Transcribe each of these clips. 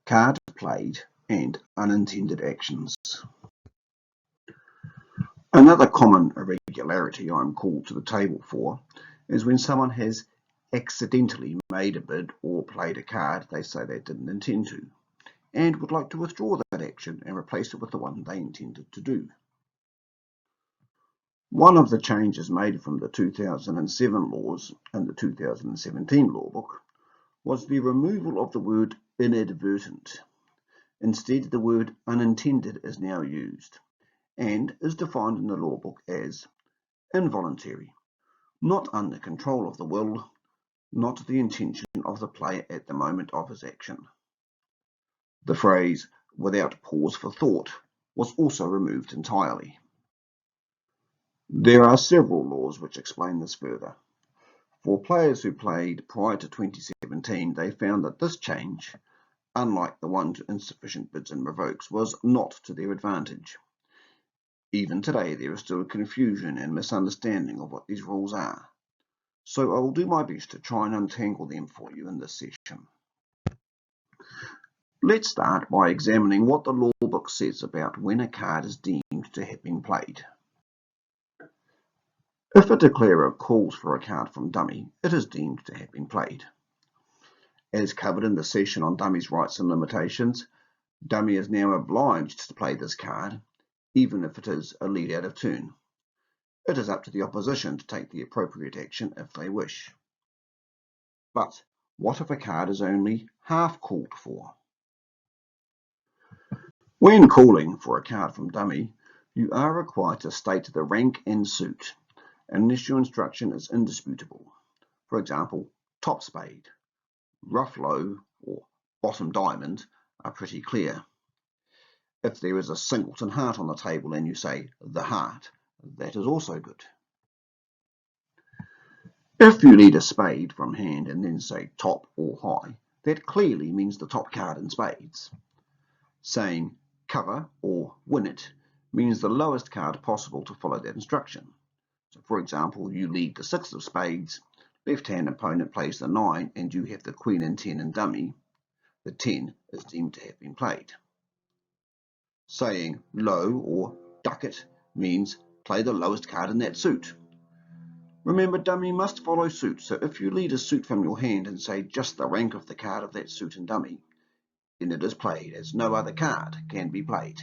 card played, and unintended actions. Another common irregularity I'm called to the table for is when someone has accidentally made a bid or played a card they say they didn't intend to, and would like to withdraw that action and replace it with the one they intended to do. One of the changes made from the 2007 laws and the 2017 law book was the removal of the word inadvertent. Instead, the word unintended is now used and is defined in the law book as involuntary, not under control of the will, not the intention of the player at the moment of his action. The phrase without pause for thought was also removed entirely. There are several laws which explain this further. For players who played prior to 2017, they found that this change, unlike the one to insufficient bids and revokes, was not to their advantage. Even today, there is still confusion and misunderstanding of what these rules are, so I will do my best to try and untangle them for you in this session. Let's start by examining what the law book says about when a card is deemed to have been played. If a declarer calls for a card from dummy, it is deemed to have been played. As covered in the session on dummies' rights and limitations, dummy is now obliged to play this card, even if it is a lead out of turn. It is up to the opposition to take the appropriate action if they wish. But what if a card is only half called for? When calling for a card from dummy, you are required to state the rank and suit, unless your instruction is indisputable. For example, top spade, rough low, or bottom diamond are pretty clear. If there is a singleton heart on the table and you say the heart, that is also good. If you lead a spade from hand and then say top or high, that clearly means the top card in spades. Saying cover or win it means the lowest card possible to follow that instruction. So for example, you lead the 6 of spades, left-hand opponent plays the 9 and you have the queen and 10 in dummy. The 10 is deemed to have been played. Saying low or duck it means play the lowest card in that suit. Remember, dummy must follow suit, so if you lead a suit from your hand and say just the rank of the card of that suit in dummy, then it is played, as no other card can be played.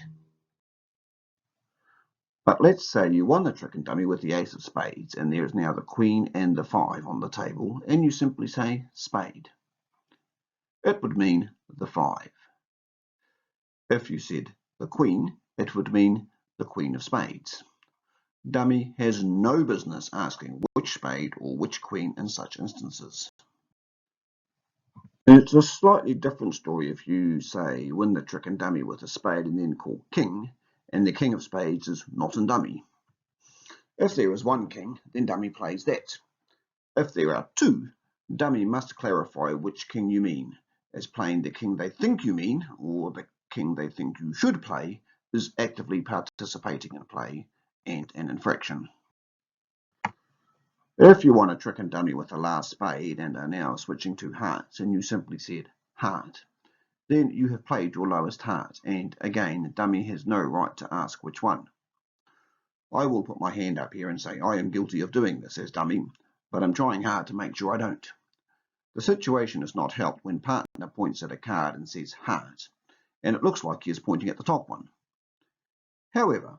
But let's say you won the trick in dummy with the ace of spades, and there is now the queen and the 5 on the table, and you simply say spade. It would mean the 5. If you said the queen, it would mean the queen of spades. Dummy has no business asking which spade or which queen in such instances. It's a slightly different story if you, say, win the trick in dummy with a spade and then call king, and the king of spades is not in dummy. If there is one king, then dummy plays that. If there are 2, dummy must clarify which king you mean, as playing the king they think you mean, or the king they think you should play, is actively participating in play and an infraction. If you won a trick in dummy with the last spade and are now switching to hearts and you simply said heart, then you have played your lowest heart, and again dummy has no right to ask which one. I will put my hand up here and say I am guilty of doing this as dummy, but I'm trying hard to make sure I don't. The situation is not helped when partner points at a card and says heart, and it looks like he is pointing at the top one. However,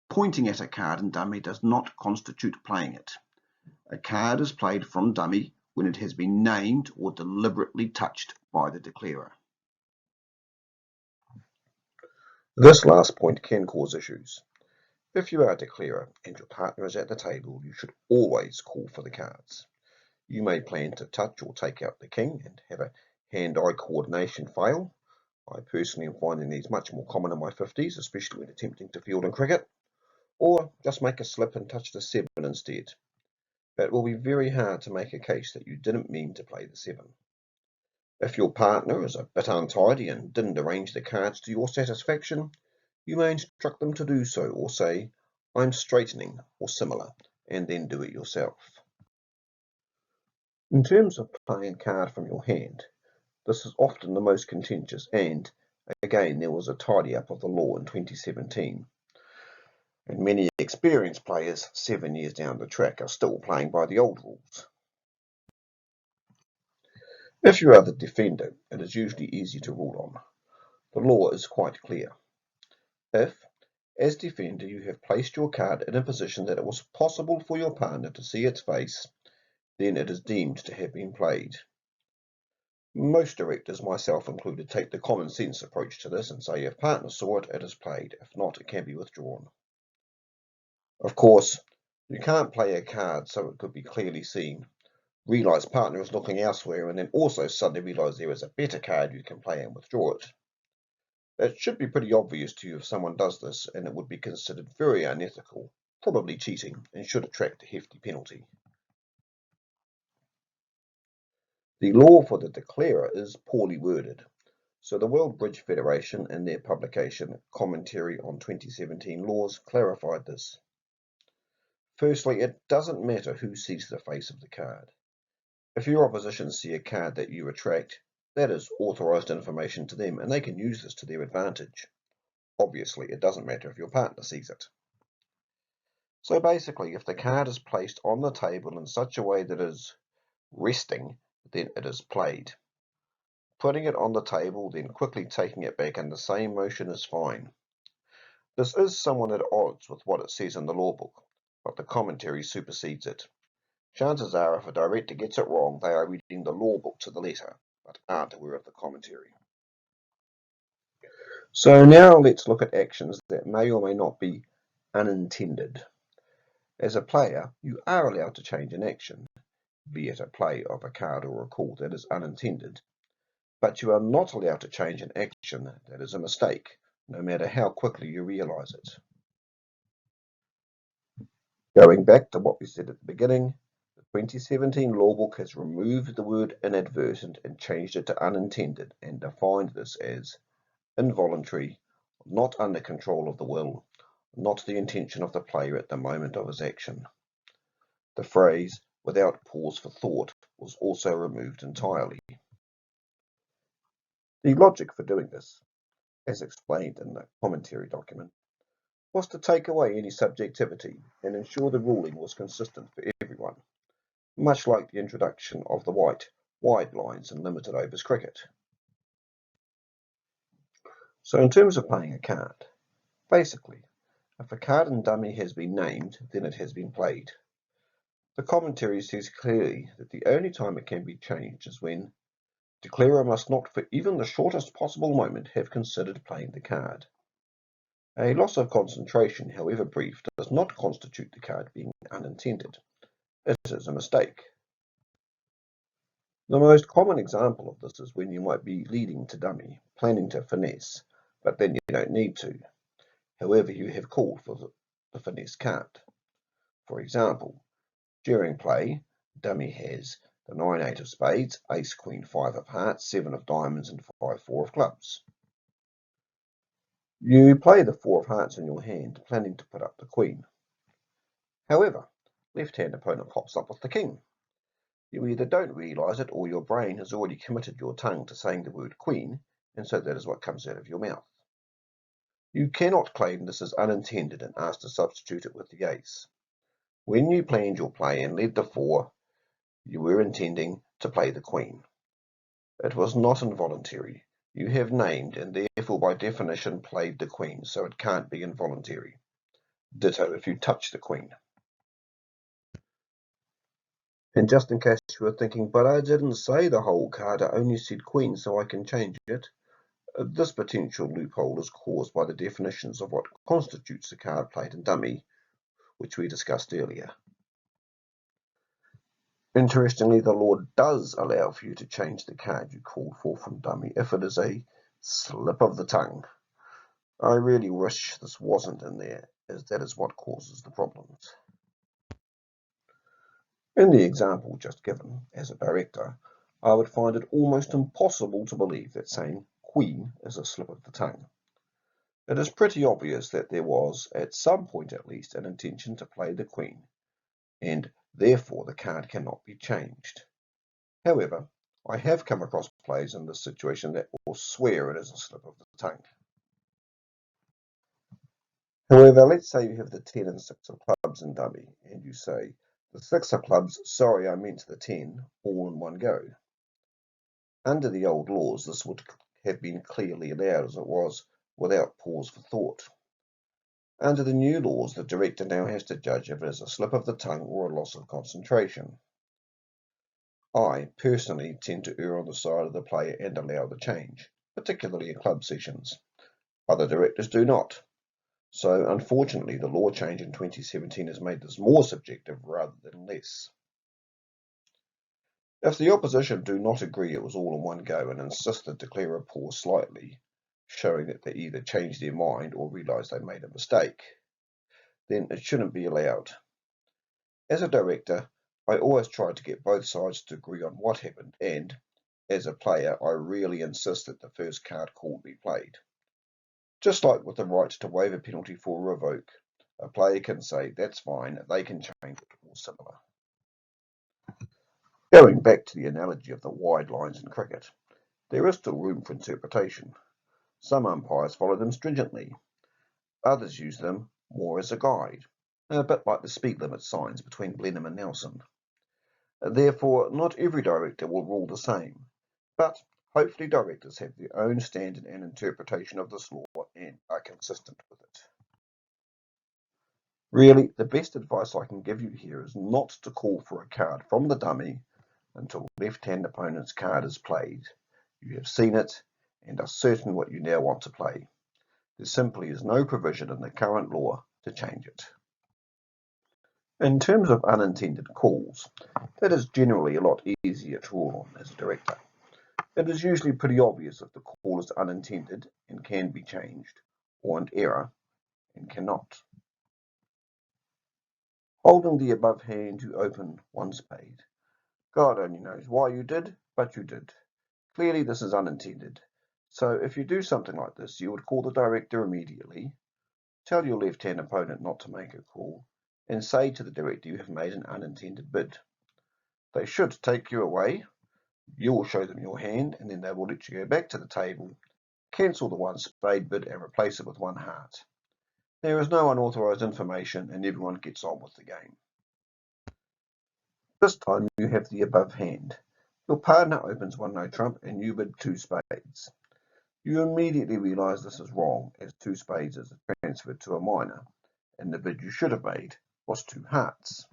pointing at a card in dummy does not constitute playing it. A card is played from dummy when it has been named or deliberately touched by the declarer. This last point can cause issues. If you are a declarer and your partner is at the table, you should always call for the cards. You may plan to touch or take out the king and have a hand-eye coordination fail. I personally am finding these much more common in my 50s, especially when attempting to field in cricket. Or just make a slip and touch the 7 instead. It will be very hard to make a case that you didn't mean to play the 7. If your partner is a bit untidy and didn't arrange the cards to your satisfaction, you may instruct them to do so or say, I'm straightening or similar, and then do it yourself. In terms of playing a card from your hand, This is often the most contentious, and again there was a tidy up of the law in 2017, and many experienced players 7 years down the track are still playing by the old rules. If you are the defender, it is usually easy to rule on. The law is quite clear. If, as defender, you have placed your card in a position that it was possible for your partner to see its face, then it is deemed to have been played. Most directors, myself included, take the common sense approach to this and say if partner saw it, it is played. If not, it can be withdrawn. Of course, you can't play a card so it could be clearly seen, realise partner is looking elsewhere, and then also suddenly realise there is a better card you can play and withdraw it. It should be pretty obvious to you if someone does this, and it would be considered very unethical, probably cheating, and should attract a hefty penalty. The law for the declarer is poorly worded, so the World Bridge Federation, in their publication Commentary on 2017 Laws, clarified this. Firstly, it doesn't matter who sees the face of the card. If your opposition see a card that you retract, that is authorised information to them, and they can use this to their advantage. Obviously, it doesn't matter if your partner sees it. So basically, if the card is placed on the table in such a way that it is resting, then it is played. Putting it on the table, then quickly taking it back in the same motion is fine. This is somewhat at odds with what it says in the law book, but the commentary supersedes it. Chances are if a director gets it wrong, they are reading the law book to the letter, but aren't aware of the commentary. So now let's look at actions that may or may not be unintended. As a player, you are allowed to change an action, be it a play of a card or a call that is unintended, but you are not allowed to change an action that is a mistake, no matter how quickly you realise it. Going back to what we said at the beginning, the 2017 law book has removed the word inadvertent and changed it to unintended and defined this as involuntary, not under control of the will, not the intention of the player at the moment of his action. The phrase, without pause for thought, was also removed entirely. The logic for doing this, as explained in the commentary document, was to take away any subjectivity and ensure the ruling was consistent for everyone, much like the introduction of the wide lines in limited overs cricket. So in terms of playing a card, basically, if a card in dummy has been named, then it has been played. The commentary says clearly that the only time it can be changed is when declarer must not for even the shortest possible moment have considered playing the card. A loss of concentration, however brief, does not constitute the card being unintended. It is a mistake. The most common example of this is when you might be leading to dummy, planning to finesse, but then you don't need to. However, you have called for the finesse card. For example, during play, dummy has the 9-8 of spades, ace, queen, 5 of hearts, 7 of diamonds, and 5-4 of clubs. You play the 4 of hearts in your hand, planning to put up the queen. However, left-hand opponent pops up with the king. You either don't realise it or your brain has already committed your tongue to saying the word queen, and so that is what comes out of your mouth. You cannot claim this is unintended and ask to substitute it with the ace. When you planned your play and led the 4, you were intending to play the queen. It was not involuntary. You have named and therefore by definition played the queen, so it can't be involuntary. Ditto if you touch the queen. And just in case you were thinking, but I didn't say the whole card, I only said queen, so I can change it. This potential loophole is caused by the definitions of what constitutes a card played in dummy, which we discussed earlier. Interestingly, the law does allow for you to change the card you called for from dummy if it is a slip of the tongue. I really wish this wasn't in there, as that is what causes the problems. In the example just given, as a director, I would find it almost impossible to believe that saying queen is a slip of the tongue. It is pretty obvious that there was, at some point at least, an intention to play the queen, and therefore the card cannot be changed. However, I have come across players in this situation that will swear it is a slip of the tongue. However, let's say you have the 10 and 6 of clubs in dummy, and you say, the 6 of clubs, sorry I meant the 10, all in one go. Under the old laws, this would have been clearly allowed as it was, without pause for thought. Under the new laws, the director now has to judge if it is a slip of the tongue or a loss of concentration. I, personally, tend to err on the side of the player and allow the change, particularly in club sessions. Other directors do not. So, unfortunately, the law change in 2017 has made this more subjective rather than less. If the opposition do not agree it was all in one go and insist to declare a pause slightly, showing that they either changed their mind or realise they made a mistake, then it shouldn't be allowed. As a director, I always try to get both sides to agree on what happened and, as a player, I really insist that the first card called be played. Just like with the right to waive a penalty for a revoke, a player can say that's fine, they can change it, or similar. Going back to the analogy of the wide lines in cricket, there is still room for interpretation. Some umpires follow them stringently, others use them more as a guide, a bit like the speed limit signs between Blenheim and Nelson. Therefore, not every director will rule the same, but hopefully directors have their own standard and interpretation of this law and are consistent with it. Really, the best advice I can give you here is not to call for a card from the dummy until left-hand opponent's card is played. You have seen it and are certain what you now want to play. There simply is no provision in the current law to change it. In terms of unintended calls, that is generally a lot easier to rule on as a director. It is usually pretty obvious if the call is unintended and can be changed, or an error and cannot. Holding the above hand, you open one spade. God only knows why you did, but you did. Clearly this is unintended. So if you do something like this, you would call the director immediately, tell your left-hand opponent not to make a call, and say to the director you have made an unintended bid. They should take you away. You will show them your hand, and then they will let you go back to the table, cancel the one spade bid and replace it with one heart. There is no unauthorised information and everyone gets on with the game. This time you have the above hand. Your partner opens one no trump and you bid two spades. You immediately realise this is wrong, as two spades is transferred to a minor, and the bid you should have made was two hearts.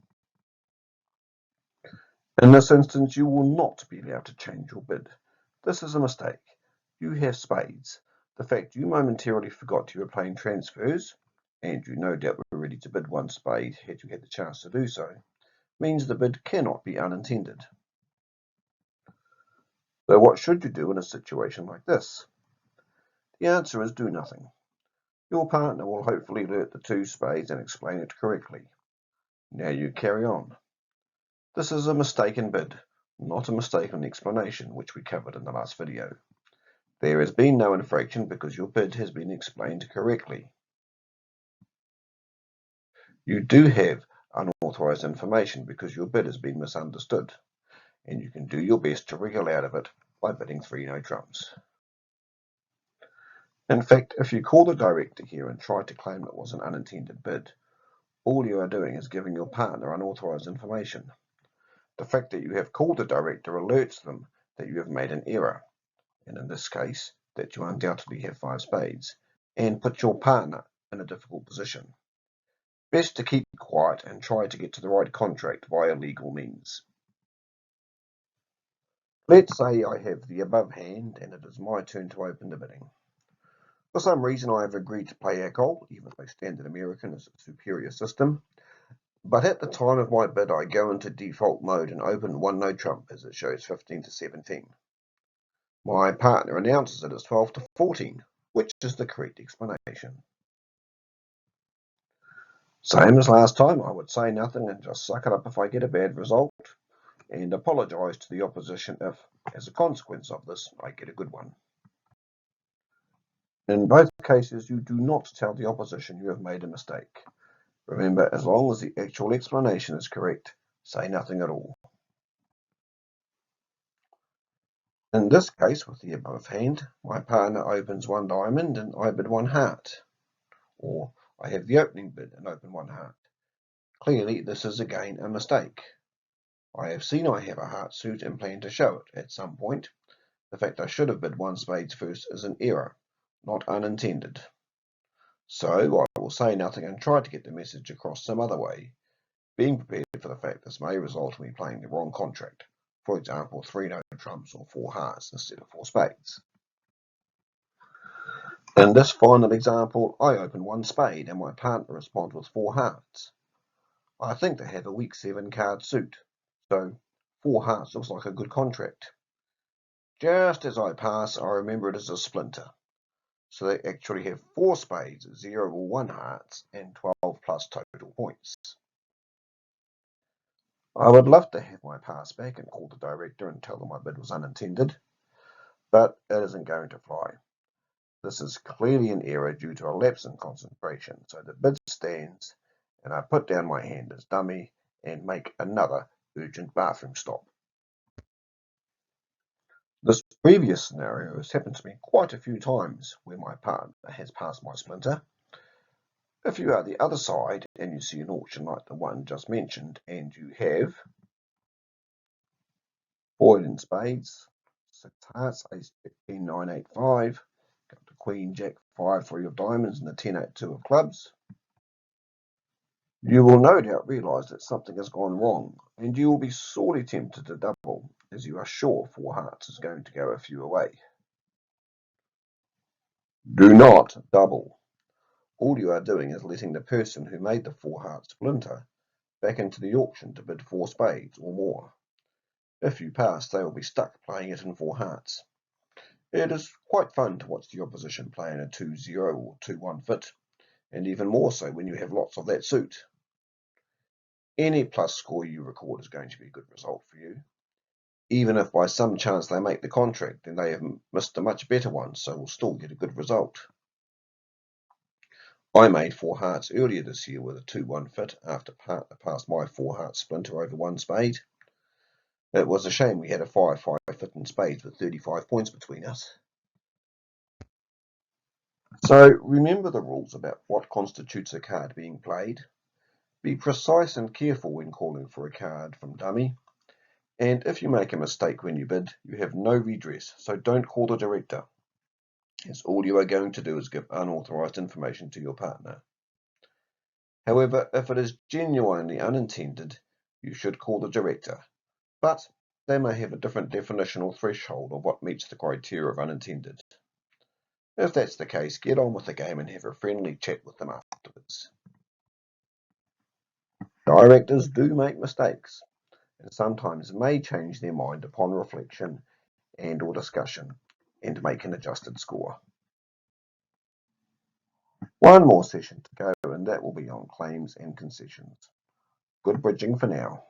In this instance, you will not be allowed to change your bid. This is a mistake. You have spades. The fact you momentarily forgot you were playing transfers, and you no doubt were ready to bid one spade had you had the chance to do so, means the bid cannot be unintended. So what should you do in a situation like this? The answer is do nothing. Your partner will hopefully alert the two spades and explain it correctly. Now you carry on. This is a mistaken bid, not a mistaken explanation, which we covered in the last video. There has been no infraction because your bid has been explained correctly. You do have unauthorised information because your bid has been misunderstood, and you can do your best to wriggle out of it by bidding three no trumps. In fact, if you call the director here and try to claim it was an unintended bid, all you are doing is giving your partner unauthorised information. The fact that you have called the director alerts them that you have made an error, and in this case, that you undoubtedly have five spades, and puts your partner in a difficult position. Best to keep quiet and try to get to the right contract via legal means. Let's say I have the above hand and it is my turn to open the bidding. For some reason I have agreed to play alcohol, even though Standard American is a superior system. But at the time of my bid I go into default mode and open one no trump as it shows 15 to 17. My partner announces it as 12 to 14, which is the correct explanation. Same as last time, I would say nothing and just suck it up if I get a bad result, and apologise to the opposition if, as a consequence of this, I get a good one. In both cases, you do not tell the opposition you have made a mistake. Remember, as long as the actual explanation is correct, say nothing at all. In this case, with the above hand, my partner opens one diamond and I bid one heart, or I have the opening bid and open one heart. Clearly, this is again a mistake. I have seen I have a heart suit and plan to show it at some point. The fact I should have bid one spades first is an error, not unintended. So I will say nothing and try to get the message across some other way, being prepared for the fact this may result in me playing the wrong contract. For example, 3 no trumps or 4 hearts instead of 4 spades. In this final example, I open one spade and my partner responds with 4 hearts. I think they have a weak 7 card suit, so 4 hearts looks like a good contract. Just as I pass, I remember it is a splinter. So they actually have 4 spades, 0 or 1 hearts, and 12 plus total points. I would love to have my pass back and call the director and tell them my bid was unintended, but it isn't going to fly. This is clearly an error due to a lapse in concentration, so the bid stands, and I put down my hand as dummy and make another urgent bathroom stop. This previous scenario has happened to me quite a few times where my partner has passed my splinter. If you are the other side and you see an auction like the one just mentioned and you have 4 in spades, 6 hearts, ace, 10, 9, 8, 5, got the queen, jack, 5, 3 of diamonds and the 10, 8, 2 of clubs, you will no doubt realise that something has gone wrong and you will be sorely tempted to double as you are sure 4 hearts is going to go a few away. Do not double. All you are doing is letting the person who made the 4 heart splinter back into the auction to bid 4 spades or more. If you pass, they will be stuck playing it in 4 hearts. It is quite fun to watch the opposition play in a 2-0 or 2-1 fit, and even more so when you have lots of that suit. Any plus score you record is going to be a good result for you. Even if by some chance they make the contract, then they have missed a much better one, so will still get a good result. I made 4 hearts earlier this year with a 2-1 fit after partner passed my 4 heart splinter over 1 spade. It was a shame we had a 5-5 fit in spades with 35 points between us. So remember the rules about what constitutes a card being played. Be precise and careful when calling for a card from dummy. And if you make a mistake when you bid, you have no redress, so don't call the director, as all you are going to do is give unauthorized information to your partner. However, if it is genuinely unintended, you should call the director, but they may have a different definitional threshold of what meets the criteria of unintended. If that's the case, get on with the game and have a friendly chat with them afterwards. Directors do make mistakes, and sometimes may change their mind upon reflection and or discussion, and make an adjusted score. One more session to go, and that will be on claims and concessions. Good bridging for now.